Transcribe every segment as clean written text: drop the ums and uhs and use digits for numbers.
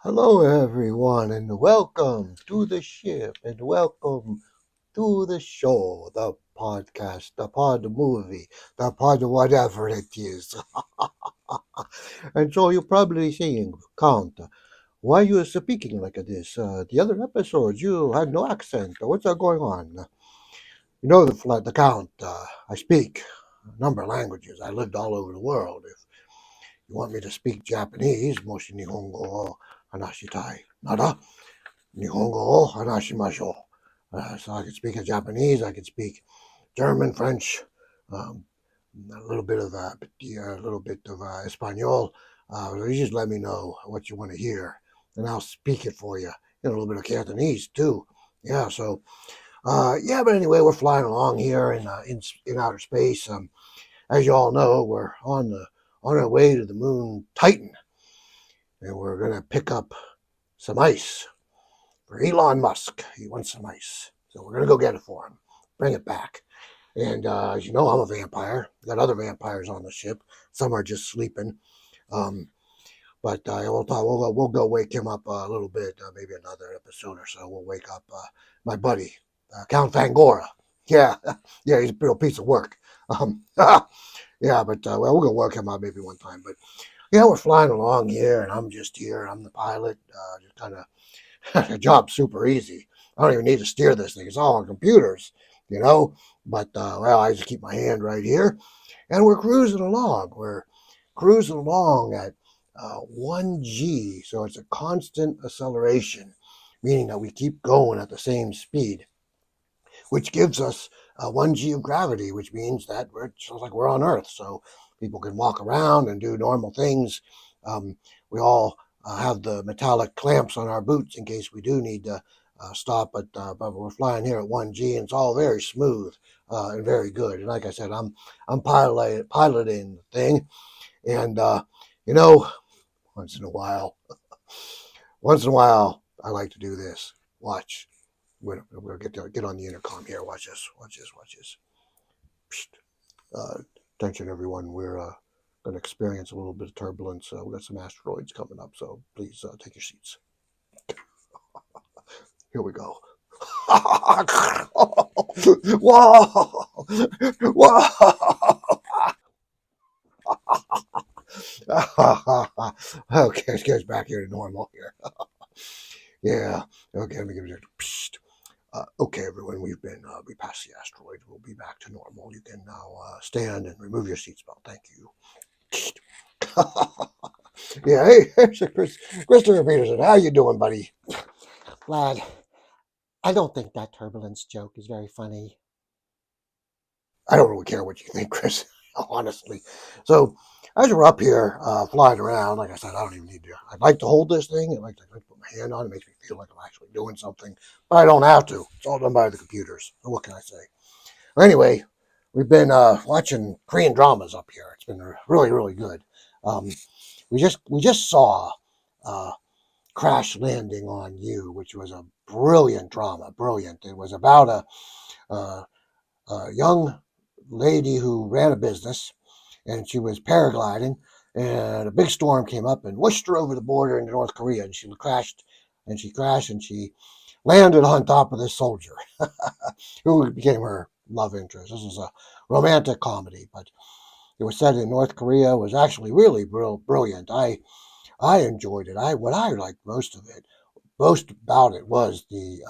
Hello, everyone, and welcome to the ship, and welcome to the show, the podcast, the pod movie, the pod whatever it is. And so you're probably saying, Count, why you speaking like this? The other episodes you had no accent. What's going on? The Count. I speak a number of languages. I lived all over the world. If you want me to speak Japanese, moshi nihongo o hanashitai nara. Nihongo hanashimashou. So I can speak Japanese, I can speak German, French, um, a little bit of Espanol. You just let me know what you want to hear, and I'll speak it for you. A little bit of Cantonese too. Yeah. Yeah. But anyway, we're flying along here in outer space. As you all know, we're on our way to the moon Titan, and we're gonna pick up some ice for Elon Musk. He wants some ice. So we're going to go get it for him, bring it back. And as you know, I'm a vampire. Got other vampires on the ship. Some are just sleeping. Um, we'll go wake him up a little bit, maybe another episode or so. We'll wake up my buddy, Count Fangora. Yeah, yeah, he's a real piece of work. Yeah, we'll go work him out maybe one time. But yeah, we're flying along here, and I'm just here. I'm the pilot, just kind of the job's super easy. I don't even need to steer this thing. It's all on computers, you know. I just keep my hand right here, and we're cruising along. We're cruising along at 1G, so it's a constant acceleration, meaning that we keep going at the same speed, which gives us 1G of gravity, which means that it's just like we're on Earth, so people can walk around and do normal things. We all have the metallic clamps on our boots in case we do need to stop, but we're flying here at 1G, and it's all very smooth and very good. And like I said, I'm piloting the thing, and you know, once in a while, I like to do this. Watch. We're going to get on the intercom here. Watch this. Watch this. Watch this. Attention, everyone. We're going to experience a little bit of turbulence. We've got some asteroids coming up, so please take your seats. Here we go. Whoa! Whoa! Okay, let's get us back here to normal here. Yeah. Okay, let me give you a. Okay, everyone, we passed the asteroid. We'll be back to normal. You can now stand and remove your seatbelt. Thank you. Yeah, hey, Christopher Peterson, how you doing, buddy? Vlad, I don't think that turbulence joke is very funny. I don't really care what you think, Chris, honestly. So, as we're up here flying around, like I said, I don't even need to. I'd like to hold this thing. I'd like to put my hand on it. It makes me feel like I'm actually doing something, but I don't have to. It's all done by the computers. So what can I say? Well, anyway, we've been watching Korean dramas up here. It's been really, really good. Um, we just saw uh, Crash Landing on You, which was a brilliant drama. Brilliant. It was about a, a young lady who ran a business, and she was paragliding, and a big storm came up and whooshed her over the border into North Korea, and she landed on top of this soldier, who became her love interest. This was a romantic comedy, but it was set in North Korea. It was actually really brilliant. I enjoyed it. What I liked most about it was the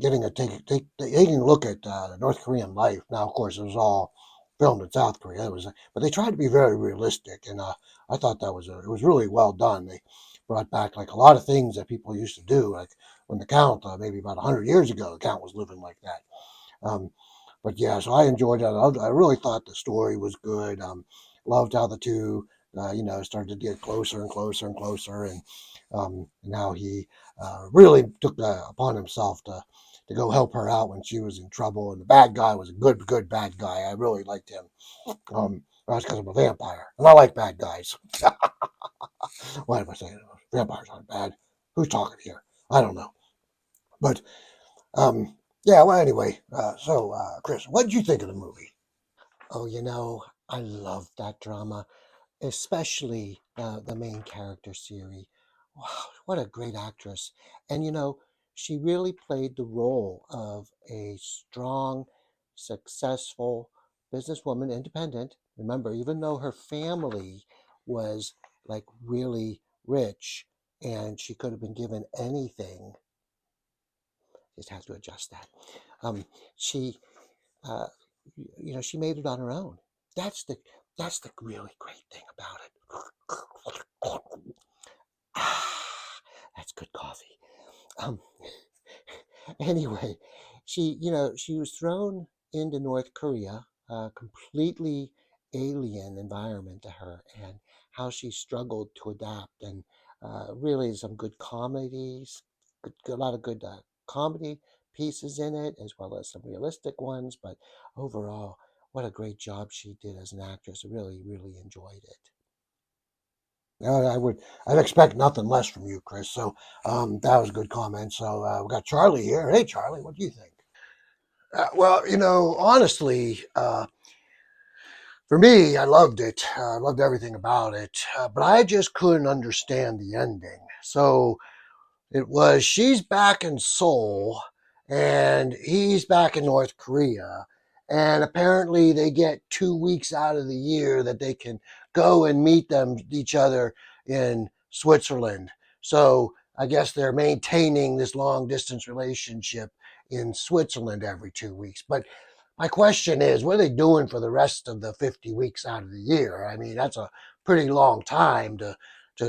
getting taking a look at North Korean life. Now, of course, it was all filmed in South Korea. But they tried to be very realistic, and I thought it was really well done. They brought back like a lot of things that people used to do, like when the Count, maybe about 100 years ago, the Count was living like that. Um, but yeah, so I enjoyed it. I really thought the story was good. Loved how the two, started to get closer and closer and closer, and how he really took upon himself to go help her out when she was in trouble. And the bad guy was a good bad guy. I really liked him. That's because I'm a vampire, and I like bad guys. Why am I saying it? Vampires aren't bad? Who's talking here? I don't know. But yeah. Well, anyway. Chris, what did you think of the movie? Oh, I love that drama, especially the main character, Siri. Wow, what a great actress. And she really played the role of a strong, successful businesswoman, independent. Remember, even though her family was like really rich and she could have been given anything, just have to adjust that. Um, she, uh, she made it on her own. That's the that's the really great thing about it. Ah, that's good coffee. Um, anyway, she was thrown into North Korea, a completely alien environment to her, and how she struggled to adapt. And really, some good comedies, a lot of good comedy pieces in it, as well as some realistic ones. But overall, what a great job she did as an actress. I really, really enjoyed it. I'd expect nothing less from you, Chris. So that was a good comment. So we got Charlie here. Hey, Charlie, what do you think? Well, honestly, for me, I loved it. I loved everything about it, but I just couldn't understand the ending. So it was she's back in Seoul and he's back in North Korea. And apparently they get 2 weeks out of the year that they can go and meet each other in Switzerland. So I guess they're maintaining this long distance relationship in Switzerland every 2 weeks. But my question is, what are they doing for the rest of the 50 weeks out of the year? I mean, that's a pretty long time to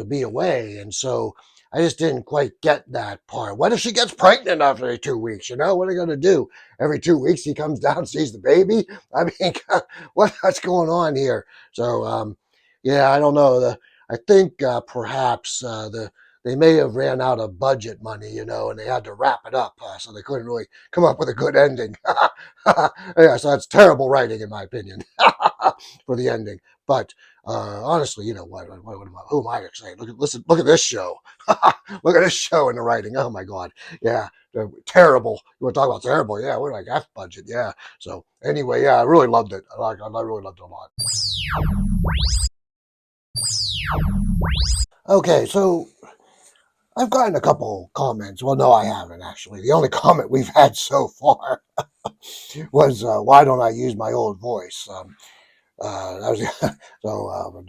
be away. And so I just didn't quite get that part. What if she gets pregnant after 2 weeks? What are they going to do? Every 2 weeks he comes down, sees the baby. I mean, what's going on here? So, yeah, I don't know. I think perhaps they may have ran out of budget money, and they had to wrap it up, so they couldn't really come up with a good ending. Yeah, so that's terrible writing, in my opinion, for the ending. But honestly, who am I to say? Look at this show. Look at this show in the writing. Oh my God, yeah, they're terrible. You want to talk about terrible? Yeah, we're like F budget. Yeah. So anyway, yeah, I really loved it. I really loved it a lot. Okay, so I've gotten a couple comments. Well, no, I haven't actually. The only comment we've had so far was, "Why don't I use my old voice?" That was so.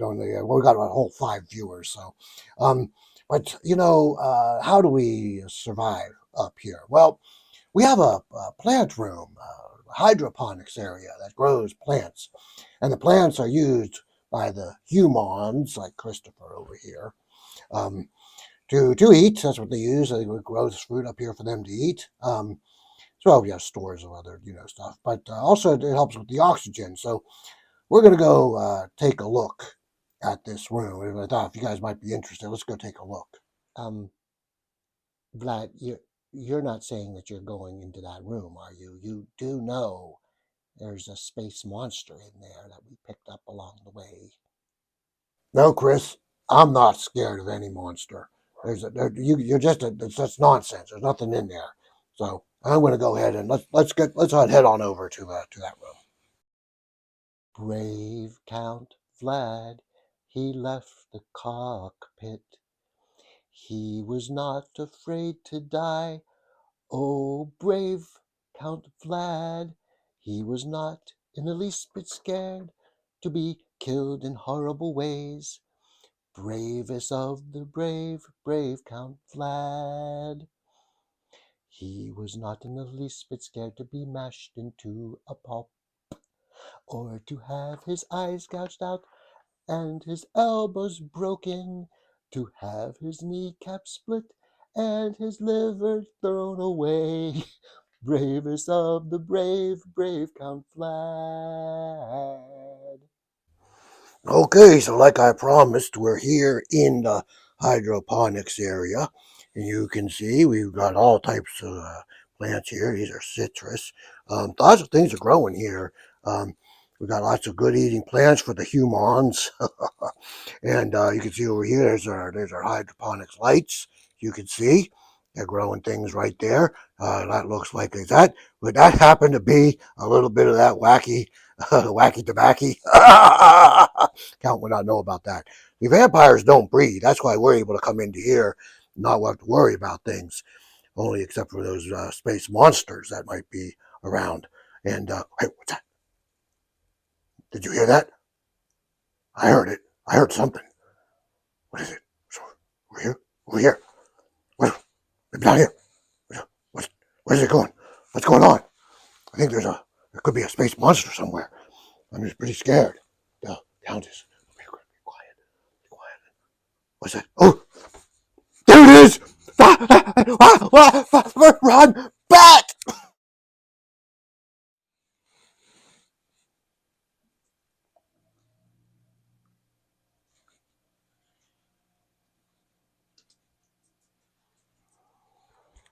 We got a whole 5 viewers. So, um, but how do we survive up here? Well, we have a plant room, hydroponics area that grows plants, and the plants are used by the humans, like Christopher over here, um, to eat. That's what they use. They grow this fruit up here for them to eat. So we have stores of other stuff, but also it helps with the oxygen. So we're gonna go take a look at this room. And I thought if you guys might be interested, let's go take a look. Um, Vlad, you're not saying that you're going into that room, are you? You do know there's a space monster in there that we picked up along the way. No, Chris, I'm not scared of any monster. You're just it's just nonsense. There's nothing in there. So I'm going to go ahead and let's head on over to that room. Brave Count Vlad, he left the cockpit. He was not afraid to die. Oh, brave Count Vlad, he was not in the least bit scared to be killed in horrible ways. Bravest of the brave, brave Count Vlad. He was not in the least bit scared to be mashed into a pulp, or to have his eyes gouged out and his elbows broken, to have his kneecap split and his liver thrown away. Bravest of the brave, brave Count Vlad. Okay, so like I promised, we're here in the hydroponics area, and you can see we've got all types of plants here. These are citrus. Lots of things are growing here. We've got lots of good eating plants for the humans. And you can see over here, there's our hydroponics lights. You can see they're growing things right there. That looks like that. Would that happen to be a little bit of that wacky tobacco? Count would not know about that. The vampires don't breed. That's why we're able to come into here, not have to worry about things. Only except for those space monsters that might be around. And hey, what's that? Did you hear that? I heard it. I heard something. What is it? We're here. We're here. What? Maybe not here. What? Where's it going? What's going on? I think there could be a space monster somewhere. I'm just pretty scared. The hound is. Be quiet. Be quiet. What's that? Oh, there it is! Run! Bat!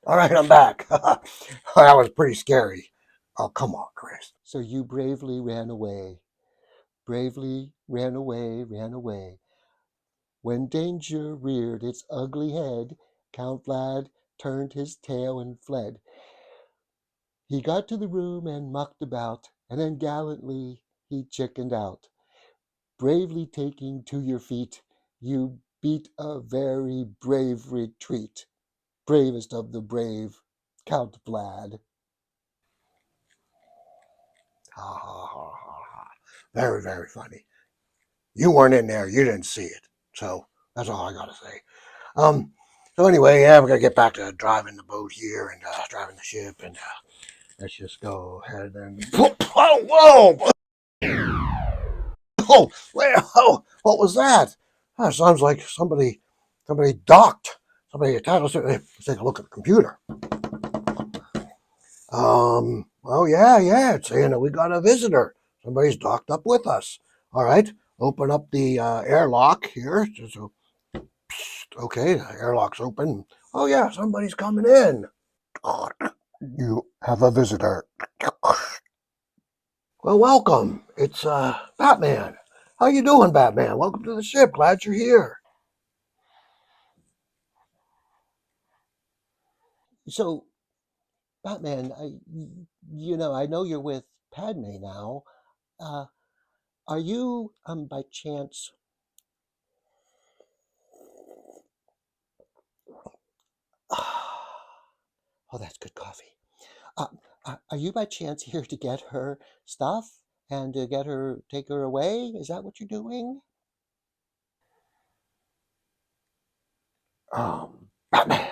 All right, I'm back. That was pretty scary. Oh, come on, Chris. So you bravely ran away. Bravely ran away, ran away. When danger reared its ugly head, Count Vlad turned his tail and fled. He got to the room and mucked about, and then gallantly he chickened out. Bravely taking to your feet, you beat a very brave retreat. Bravest of the brave, Count Vlad. Ha ha ha ha ha. Very, very funny. You weren't in there. You didn't see it. So that's all I got to say. Um. So anyway, yeah, we're gonna get back to driving the boat here and driving the ship, and let's just go ahead and. Oh, whoa! Oh, oh, what was that? That sounds like somebody docked. Somebody attacked us. Let's take a look at the computer. Oh yeah, it's saying that we got a visitor. Somebody's docked up with us. All right, open up the airlock here. So, okay, the airlock's open. Oh yeah, somebody's coming in. You have a visitor. Well, welcome. It's Batman. How you doing, Batman? Welcome to the ship. Glad you're here. So, Batman, I know you're with Padme now. Uh, are you, by chance, oh, that's good coffee. Uh, are you by chance here to get her stuff and to take her away? Is that what you're doing? Batman.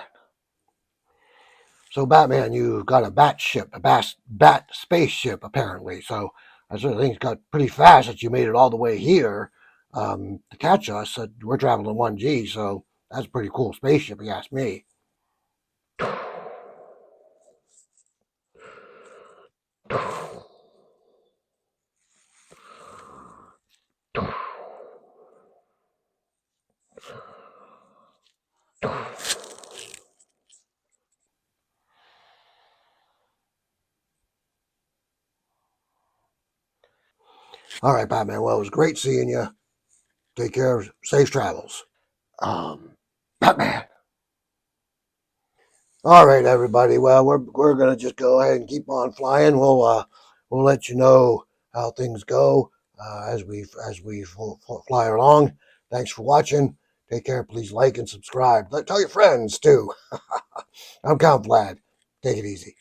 So, Batman, you got a bat ship, a bat spaceship, apparently. So, I sort of think it's got pretty fast that you made it all the way here to catch us. We're traveling 1G, so that's a pretty cool spaceship, if you ask me. All right, Batman. Well, it was great seeing you. Take care. Safe travels. Um, Batman. All right, everybody. Well, we're gonna just go ahead and keep on flying. We'll let you know how things go as we fly along. Thanks for watching. Take care. Please like and subscribe. Tell your friends too. I'm Count Vlad. Take it easy.